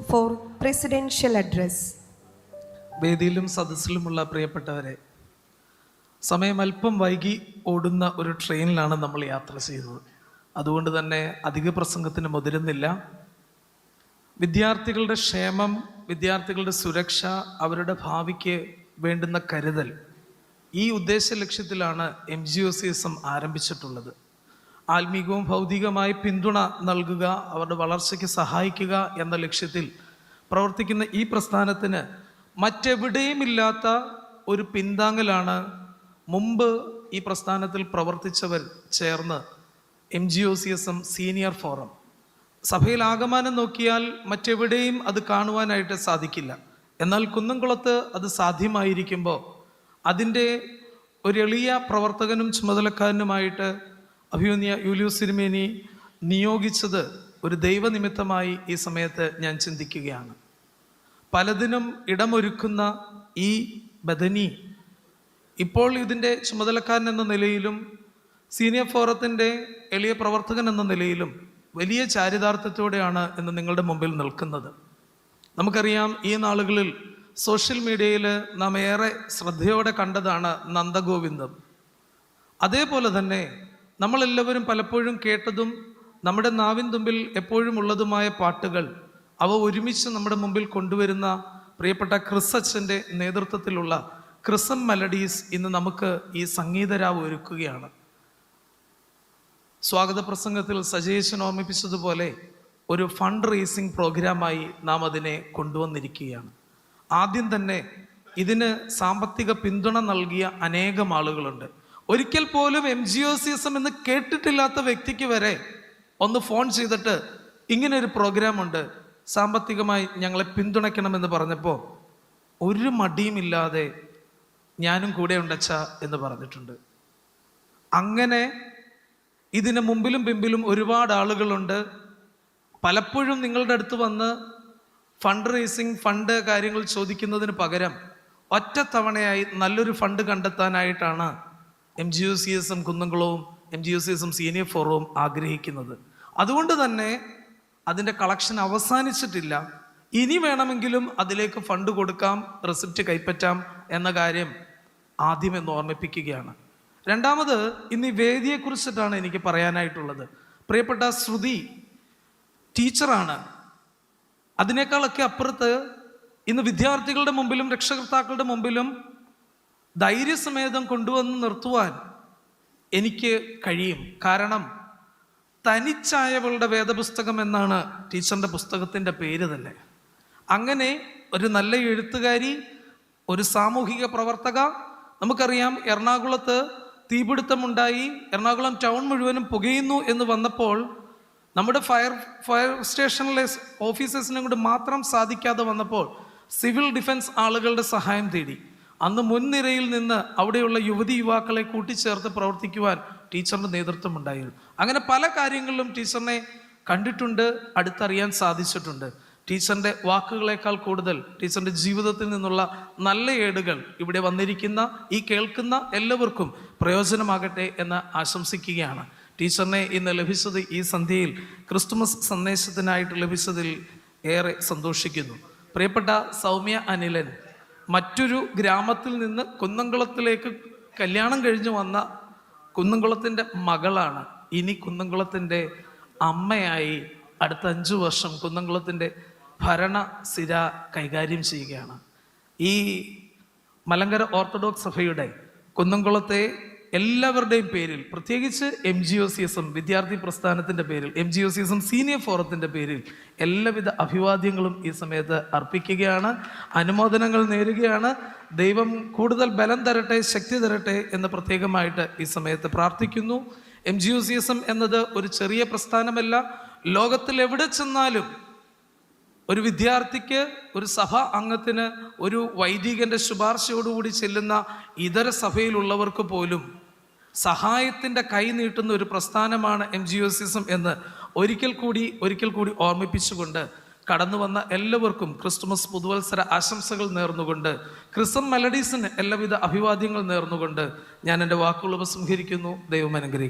for presidential address. വേദിയിലും സദസ്സിലുമുള്ള പ്രിയപ്പെട്ടവരെ, സമയം അല്പം വൈകി ഓടുന്ന ഒരു ട്രെയിനിലാണ് നമ്മൾ യാത്ര ചെയ്യുന്നത്. അതുകൊണ്ട് തന്നെ അധിക പ്രസംഗത്തിന് മുതിരുന്നില്ല. വിദ്യാർത്ഥികളുടെ ക്ഷേമം, വിദ്യാർത്ഥികളുടെ സുരക്ഷ, അവരുടെ ഭാവിക്ക് വേണ്ടുന്ന കരുതൽ, ഈ ഉദ്ദേശ ലക്ഷ്യത്തിലാണ് MGOCSM ആരംഭിച്ചിട്ടുള്ളത്. ആത്മീകവും ഭൗതികമായി പിന്തുണ നൽകുക, അവരുടെ വളർച്ചയ്ക്ക് സഹായിക്കുക എന്ന ലക്ഷ്യത്തിൽ പ്രവർത്തിക്കുന്ന ഈ പ്രസ്ഥാനത്തിന് മറ്റെവിടെയുമില്ലാത്ത ഒരു പിന്താങ്ങലാണ് മുമ്പ് ഈ പ്രസ്ഥാനത്തിൽ പ്രവർത്തിച്ചവർ ചേർന്ന് MGOCSM സീനിയർ ഫോറം. സഭയിൽ ആകമാനം നോക്കിയാൽ മറ്റെവിടെയും അത് കാണുവാനായിട്ട് സാധിക്കില്ല. എന്നാൽ കുന്നംകുളത്ത് അത് സാധ്യമായിരിക്കുമ്പോൾ അതിൻ്റെ ഒരു എളിയ പ്രവർത്തകനും ചുമതലക്കാരനുമായിട്ട് അഭിമന്യ യൂലിയോസ് തിരുമേനി നിയോഗിച്ചത് ഒരു ദൈവനിമിത്തമായി ഈ സമയത്ത് ഞാൻ ചിന്തിക്കുകയാണ്. പലതിനും ഇടമൊരുക്കുന്ന ഈ ബദനി ഇപ്പോൾ ഇതിൻ്റെ ചുമതലക്കാരൻ എന്ന നിലയിലും സീനിയർ ഫോറത്തിൻ്റെ എളിയ പ്രവർത്തകൻ എന്ന നിലയിലും വലിയ ചാരിതാർത്ഥ്യത്തോടെയാണ് ഇന്ന് നിങ്ങളുടെ മുമ്പിൽ നിൽക്കുന്നത്. നമുക്കറിയാം, ഈ നാളുകളിൽ സോഷ്യൽ മീഡിയയിൽ നാം ഏറെ ശ്രദ്ധയോടെ കണ്ടതാണ് നന്ദഗോവിന്ദം. അതേപോലെ തന്നെ നമ്മളെല്ലാവരും പലപ്പോഴും കേട്ടതും നമ്മുടെ നാവിൻ തുമ്പിൽ എപ്പോഴും ഉള്ളതുമായ പാട്ടുകൾ, അവ ഒരുമിച്ച് നമ്മുടെ മുമ്പിൽ കൊണ്ടുവരുന്ന പ്രിയപ്പെട്ട ക്രിസ് അച്ഛൻ്റെ നേതൃത്വത്തിലുള്ള ക്രിസം മെലഡീസ് ഇന്ന് നമുക്ക് ഈ സംഗീതരാവ് ഒരുക്കുകയാണ്. സ്വാഗത പ്രസംഗത്തിൽ സജേഷൻ ഓർമ്മിപ്പിച്ചതുപോലെ ഒരു ഫണ്ട് റേസിംഗ് പ്രോഗ്രാമായി നാം അതിനെ കൊണ്ടുവന്നിരിക്കുകയാണ്. ആദ്യം തന്നെ ഇതിന് സാമ്പത്തിക പിന്തുണ നൽകിയ അനേകം ആളുകളുണ്ട്. ഒരിക്കൽ പോലും MGOCSM എന്ന് കേട്ടിട്ടില്ലാത്ത വ്യക്തിക്ക് വരെ ഒന്ന് ഫോൺ ചെയ്തിട്ട് ഇങ്ങനെ ഒരു പ്രോഗ്രാം ഉണ്ട്, സാമ്പത്തികമായി ഞങ്ങളെ പിന്തുണയ്ക്കണമെന്ന് പറഞ്ഞപ്പോൾ ഒരു മടിയുമില്ലാതെ ഞാനും കൂടെ ഉണ്ടച്ച എന്ന് പറഞ്ഞിട്ടുണ്ട്. അങ്ങനെ ഇതിന് മുമ്പിലും പിമ്പിലും ഒരുപാട് ആളുകളുണ്ട്. പലപ്പോഴും നിങ്ങളുടെ അടുത്ത് വന്ന് ഫണ്ട് റേസിംഗ്, ഫണ്ട് കാര്യങ്ങൾ ചോദിക്കുന്നതിന് പകരം ഒറ്റത്തവണയായി നല്ലൊരു ഫണ്ട് കണ്ടെത്താനായിട്ടാണ് MGOCSM കുന്നംകുളവും MGOCSM സീനിയർ ഫോറവും ആഗ്രഹിക്കുന്നത്. അതുകൊണ്ട് തന്നെ അതിൻ്റെ കളക്ഷൻ അവസാനിച്ചിട്ടില്ല. ഇനി വേണമെങ്കിലും അതിലേക്ക് ഫണ്ട് കൊടുക്കാം, റെസിപ്റ്റ് കൈപ്പറ്റാം എന്ന കാര്യം ആദ്യം എന്ന് ഓർമ്മിപ്പിക്കുകയാണ്. രണ്ടാമത്, ഇന്ന് ഈ വേദിയെക്കുറിച്ചിട്ടാണ് എനിക്ക് പറയാനായിട്ടുള്ളത്. പ്രിയപ്പെട്ട ശ്രുതി ടീച്ചറാണ്. അതിനേക്കാളൊക്കെ അപ്പുറത്ത് ഇന്ന് വിദ്യാർത്ഥികളുടെ മുമ്പിലും രക്ഷകർത്താക്കളുടെ മുമ്പിലും ധൈര്യസമേതം കൊണ്ടുവന്ന് നിർത്തുവാൻ എനിക്ക് കഴിയും. കാരണം തനിച്ചായവളുടെ വേദപുസ്തകം എന്നാണ് ടീച്ചറിൻ്റെ പുസ്തകത്തിൻ്റെ പേര് തന്നെ. അങ്ങനെ ഒരു നല്ല എഴുത്തുകാരി, ഒരു സാമൂഹിക പ്രവർത്തക. നമുക്കറിയാം, എറണാകുളത്ത് തീപിടുത്തമുണ്ടായി, എറണാകുളം ടൗൺ മുഴുവനും പുകയുന്നു എന്ന് വന്നപ്പോൾ നമ്മുടെ ഫയർ സ്റ്റേഷനിലെ ഓഫീസേഴ്സിനെ കൊണ്ട് മാത്രം സാധിക്കാതെ വന്നപ്പോൾ സിവിൽ ഡിഫൻസ് ആളുകളുടെ സഹായം തേടി. അന്ന് മുൻനിരയിൽ നിന്ന് അവിടെയുള്ള യുവതി യുവാക്കളെ കൂട്ടിച്ചേർത്ത് പ്രവർത്തിക്കുവാൻ ടീച്ചറിൻ്റെ നേതൃത്വം ഉണ്ടായിരുന്നു. അങ്ങനെ പല കാര്യങ്ങളിലും ടീച്ചറിനെ കണ്ടിട്ടുണ്ട്, അടുത്തറിയാൻ സാധിച്ചിട്ടുണ്ട്. ടീച്ചറിൻ്റെ വാക്കുകളേക്കാൾ കൂടുതൽ ടീച്ചറിൻ്റെ ജീവിതത്തിൽ നിന്നുള്ള നല്ല ഏടുകൾ ഇവിടെ വന്നിരിക്കുന്ന, ഈ കേൾക്കുന്ന എല്ലാവർക്കും പ്രയോജനമാകട്ടെ എന്ന് ആശംസിക്കുകയാണ്. ടീച്ചറിനെ ഇന്ന് ലഭിച്ചത്, ഈ സന്ധ്യയിൽ ക്രിസ്തുമസ് സന്ദേശത്തിനായിട്ട് ലഭിച്ചതിൽ ഏറെ സന്തോഷിക്കുന്നു. പ്രിയപ്പെട്ട സൗമ്യ അനിലൻ മറ്റൊരു ഗ്രാമത്തിൽ നിന്ന് കുന്നംകുളത്തിലേക്ക് കല്യാണം കഴിഞ്ഞു വന്ന കുന്നംകുളത്തിൻ്റെ മകളാണ്. ഇനി കുന്നംകുളത്തിൻ്റെ അമ്മയായി അടുത്ത 5 വർഷം കുന്നംകുളത്തിൻ്റെ ഭരണസിര കൈകാര്യം ചെയ്യുകയാണ്. ഈ മലങ്കര ഓർത്തഡോക്സ് സഭയുടെ കുന്നംകുളത്തെ എല്ലാവരുടെയും പേരിൽ, പ്രത്യേകിച്ച് MGOCSM വിദ്യാർത്ഥി പ്രസ്ഥാനത്തിൻ്റെ പേരിൽ, MGOCSM സീനിയർ ഫോറത്തിൻ്റെ പേരിൽ എല്ലാവിധ അഭിവാദ്യങ്ങളും ഈ സമയത്ത് അർപ്പിക്കുകയാണ്, അനുമോദനങ്ങൾ നേരുകയാണ്. ദൈവം കൂടുതൽ ബലം തരട്ടെ, ശക്തി തരട്ടെ എന്ന് പ്രത്യേകമായിട്ട് ഈ സമയത്ത് പ്രാർത്ഥിക്കുന്നു. MGOCSM എന്നത് ഒരു ചെറിയ പ്രസ്ഥാനമല്ല. ലോകത്തിൽ എവിടെ ചെന്നാലും ഒരു വിദ്യാർത്ഥിക്ക്, ഒരു സഭ അംഗത്തിന്, ഒരു വൈദികൻ്റെ ശുപാർശയോടുകൂടി ചെല്ലുന്ന ഇതര സഭയിലുള്ളവർക്ക് പോലും സഹായത്തിൻ്റെ കൈ നീട്ടുന്ന ഒരു പ്രസ്ഥാനമാണ് MGOCSM എന്ന് ഒരിക്കൽ കൂടി ഓർമ്മിപ്പിച്ചുകൊണ്ട് കടന്നു വന്ന എല്ലാവർക്കും ക്രിസ്തുമസ് പുതുവത്സര ആശംസകൾ നേർന്നുകൊണ്ട്, ക്രിസം മെലഡീസിന് എല്ലാവിധ അഭിവാദ്യങ്ങൾ നേർന്നുകൊണ്ട് ഞാൻ എൻ്റെ വാക്കുകൾ ഉപസംഹരിക്കുന്നു. ദൈവം അനുഗ്രഹിക്കട്ടെ.